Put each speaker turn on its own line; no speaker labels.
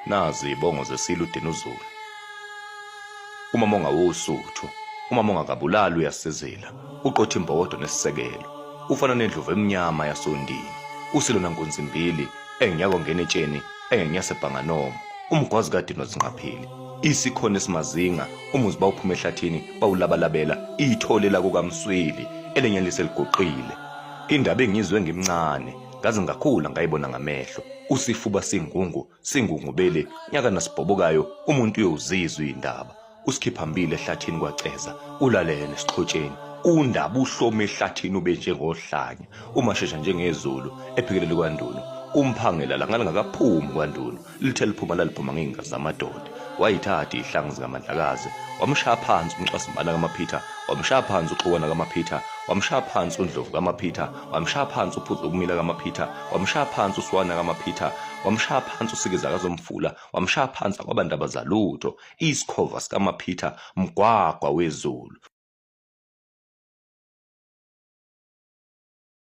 Nazi ibongo zesilude noZulu. Umamonga wosuthu, umamonga kabulali uyasizela, uqotha imbokodo nesisekelo. Ufana nendlovu emnyama yasondini. Usilona nkunzimbili enginyako ngena etsheni, enginyasebhanganomo. Umgwazi kade nozinqapheli. Isikhona esimazinga, umuzi bawuphuma ehlathini, bawulabalabela ithole la kukaMsweli, elenyalise ligoqile. Indaba engizwe ngimncane, ngaze ngakhula ngayibona ngamehlo. Usifuba singungubele, nyaka nasibhobokayo, umuntu uyozizwa indaba. Usikhiphambili ehlathini kwaceza, ulalene esiqhotsheni. Undaba uhlome ehlathini ube njengohlanya, umashesha njengezulu ephikelele kwaNdunu. Umphangela la ngalingakaphumi kwaNdunu, lithe liphuma laliphuma ngeingazi zamadoda. Wayithatha ihlangu zikaMandlakazi, wamshaya phansi uMcwasimbala kaMaphitha, wamshaya phansi uXukwana kaMaphitha, wamshaya phansi uNdlovu kaMaphitha, wamshaya phansi uPhuzu ukumila kaMaphitha, wamshaya phansi uSwana kaMaphitha, wamshaya phansi uSikiza kaZomfula, wamshaya phansi akwabandaba zalutho, isikhova sikaMaphitha, mgwagwa wezulu.